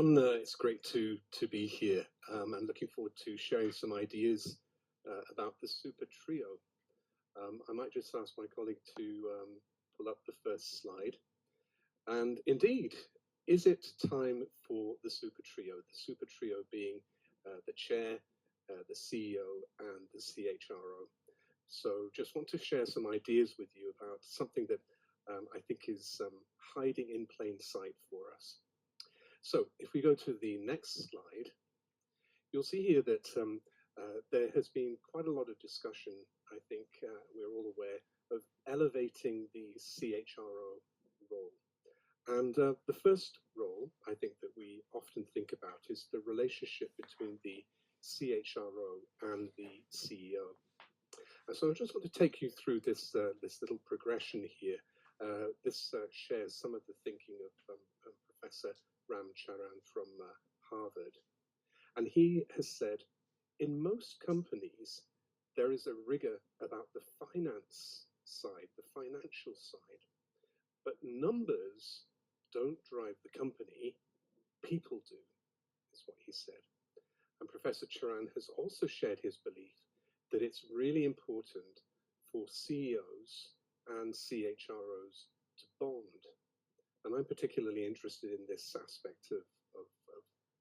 everyone. It's great to be here. I'm looking forward to sharing some ideas about the super trio. I might just ask my colleague to pull up the first slide. And indeed, is it time for the super trio? The super trio being the chair, the CEO, and the CHRO. So just want to share some ideas with you about something that I think is hiding in plain sight for us. So if we go to the next slide, you'll see here that there has been quite a lot of discussion, I think we're all aware, of elevating the CHRO role. And the first role I think that we often think about is the relationship between the CHRO and the CEO. And so I just want to take you through this little progression here. This shares some of the thinking of Professor Ram Charan from Harvard. And he has said, in most companies, there is a rigor about the finance side, the financial side, but numbers don't drive the company, people do, is what he said. And Professor Charan has also shared his belief that it's really important for CEOs and CHROs to bond. And I'm particularly interested in this aspect of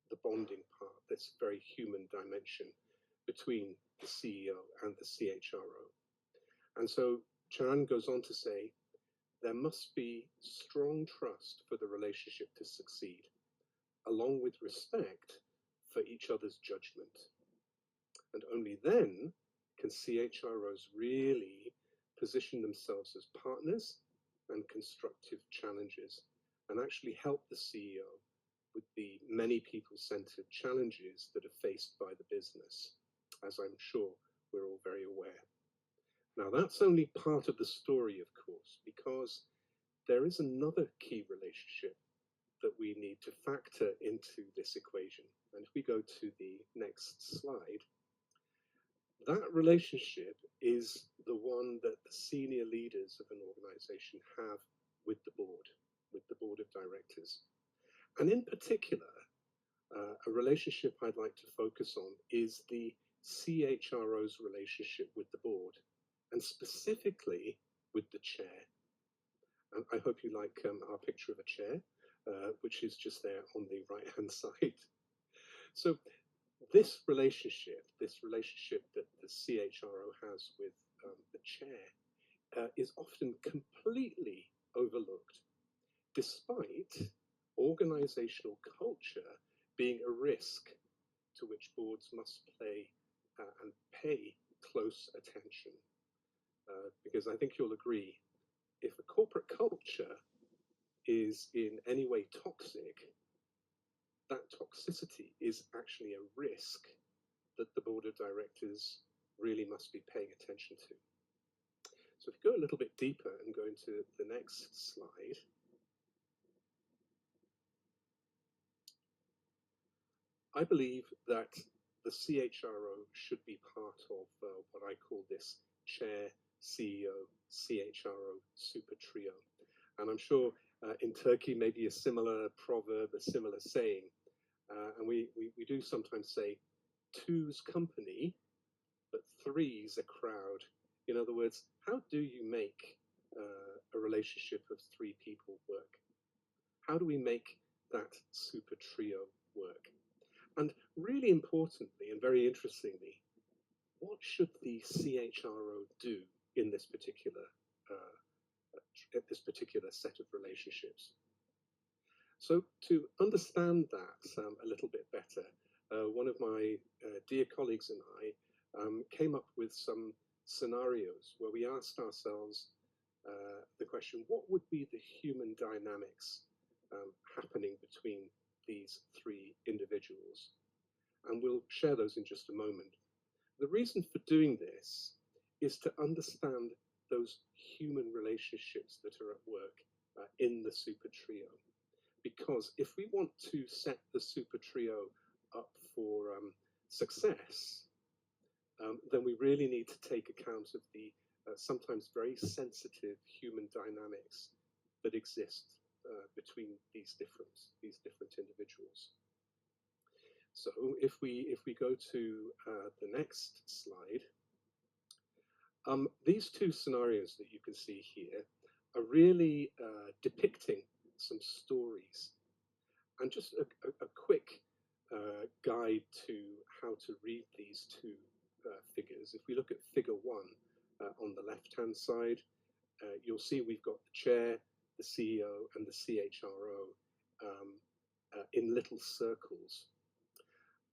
the bonding part, this very human dimension between the CEO and the CHRO. And so Charan goes on to say, there must be strong trust for the relationship to succeed, along with respect for each other's judgment. And only then can CHROs really position themselves as partners and constructive challengers, and actually help the CEO with the many people-centered challenges that are faced by the business, as I'm sure we're all very aware. Now, that's only part of the story, of course, because there is another key relationship that we need to factor into this equation. And if we go to the next slide, that relationship is the one that the senior leaders of an organization have with the board of directors. And in particular, a relationship I'd like to focus on is the CHRO's relationship with the board, and specifically with the chair. And I hope you like our picture of a chair, which is just there on the right-hand side. So this relationship that the CHRO has with the chair is often completely overlooked, despite organizational culture being a risk to which boards must play and pay close attention. Because I think you'll agree, if a corporate culture is in any way toxic, that toxicity is actually a risk that the board of directors really must be paying attention to. So if you go a little bit deeper and go into the next slide, I believe that the CHRO should be part of what I call this chair, CEO, CHRO super trio. And I'm sure in Turkey, maybe a similar proverb, a similar saying. And we do sometimes say, two's company, but three's a crowd. In other words, how do you make a relationship of three people work? How do we make that super trio work? And really importantly, and very interestingly, what should the CHRO do in this particular set of relationships? So to understand that a little bit better, one of my dear colleagues and I came up with some scenarios where we asked ourselves the question, what would be the human dynamics happening between these three individuals? And we'll share those in just a moment. The reason for doing this is to understand those human relationships that are at work in the super trio. Because if we want to set the super trio up for success, then we really need to take account of the sometimes very sensitive human dynamics that exist between these different individuals. So if we go to the next slide, these two scenarios that you can see here are really depicting some stories. And just a quick guide to how to read these two figures. If we look at figure 1 on the left-hand side, you'll see we've got the chair, the CEO, and the CHRO in little circles.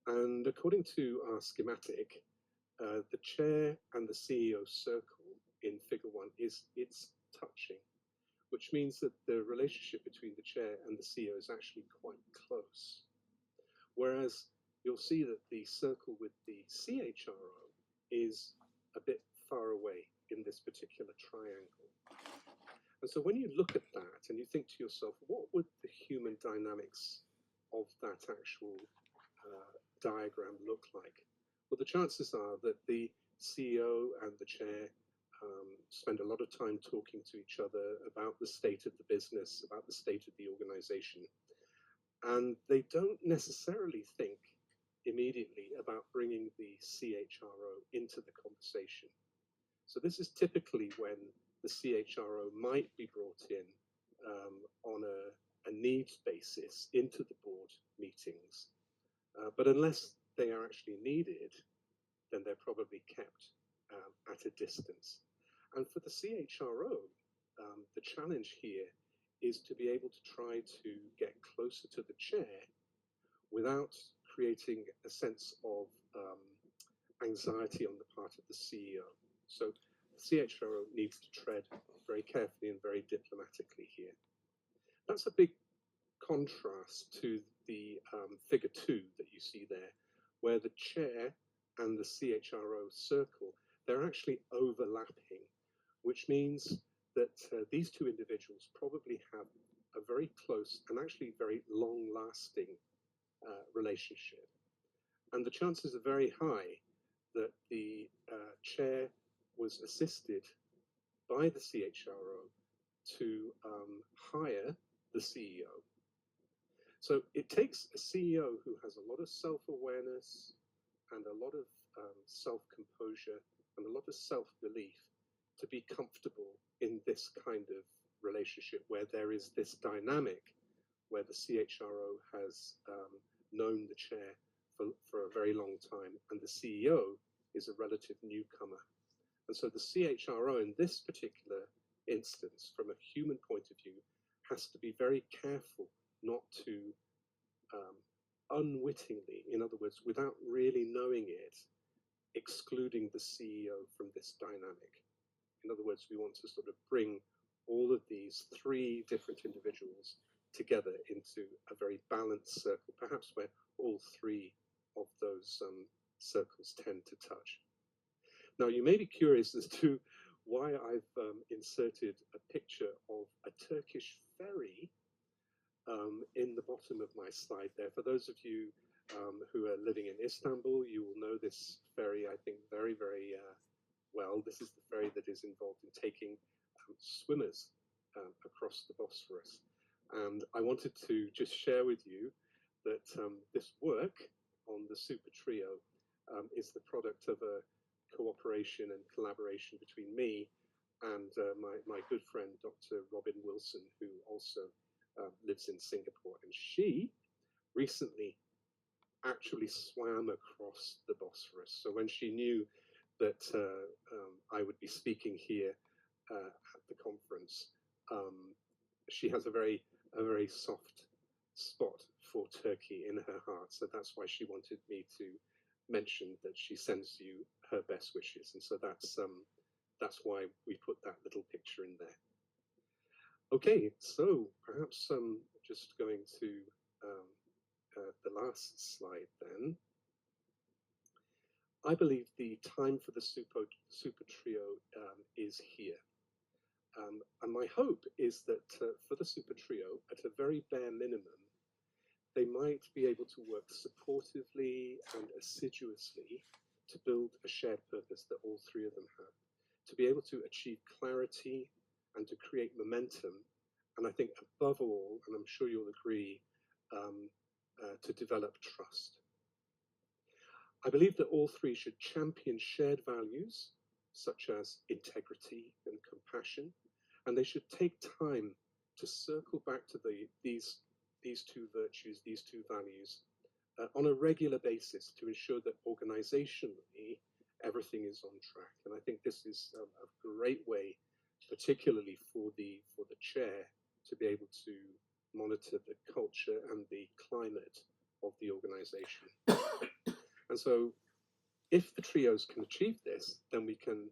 And according to our schematic, the chair and the CEO circle in figure 1 it's touching, which means that the relationship between the chair and the CEO is actually quite close. Whereas you'll see that the circle with the CHRO is a bit far away in this particular triangle. And so when you look at that and you think to yourself, what would the human dynamics of that actual diagram look like? Well, the chances are that the CEO and the chair spend a lot of time talking to each other about the state of the business, about the state of the organization. And they don't necessarily think immediately about bringing the CHRO into the conversation. So this is typically when the CHRO might be brought in on a needs basis into the board meetings. But unless they are actually needed, then they're probably kept at a distance. And for the CHRO, the challenge here is to be able to try to get closer to the chair without creating a sense of anxiety on the part of the CEO. So the CHRO needs to tread very carefully and very diplomatically here. That's a big contrast to the figure 2 that you see there, where the chair and the CHRO circle, they're actually overlapping, which means that these two individuals probably have a very close and actually very long-lasting relationship. And the chances are very high that the chair was assisted by the CHRO to hire the CEO. So it takes a CEO who has a lot of self-awareness and a lot of self-composure and a lot of self-belief to be comfortable in this kind of relationship where there is this dynamic where the CHRO has known the chair for a very long time and the CEO is a relative newcomer. And so the CHRO in this particular instance, from a human point of view, has to be very careful not to unwittingly, in other words, without really knowing it, excluding the CEO from this dynamic. In other words, we want to sort of bring all of these three different individuals together into a very balanced circle, perhaps where all three of those circles tend to touch. Now, you may be curious as to why I've inserted a picture of a Turkish ferry in the bottom of my slide there. For those of you who are living in Istanbul, you will know this ferry, I think, very, very well. This is the ferry that is involved in taking swimmers across the Bosphorus. And I wanted to just share with you that this work on the Super Trio is the product of a cooperation and collaboration between me and my good friend, Dr. Robin Wilson, who also lives in Singapore. And she recently actually swam across the Bosphorus. So when she knew that I would be speaking here at the conference, she has a very soft spot for Turkey in her heart. So that's why she wanted me to mention that she sends you her best wishes. And so that's why we put that little picture in there. Okay, so perhaps just going to the last slide then. I believe the time for the Super Trio is here. And my hope is that for the Super Trio, at a very bare minimum, they might be able to work supportively and assiduously to build a shared purpose that all three of them have, to be able to achieve clarity and to create momentum, and I think above all, and I'm sure you'll agree, to develop trust. I believe that all three should champion shared values such as integrity and compassion, and they should take time to circle back to these two virtues, these two values, on a regular basis to ensure that organizationally everything is on track. And I think this is a great way, particularly for the chair, to be able to monitor the culture and the climate of the organization. And so if the trios can achieve this, then we can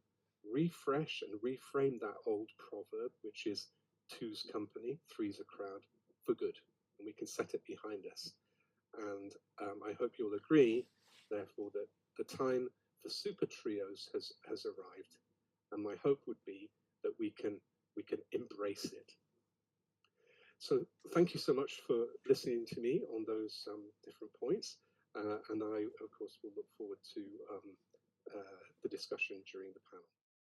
refresh and reframe that old proverb, which is two's company, three's a crowd, for good. And we can set it behind us. And I hope you'll agree, therefore, that the time for super trios has arrived. And my hope would be that we can embrace it. So thank you so much for listening to me on those different points. And I, of course, will look forward to the discussion during the panel.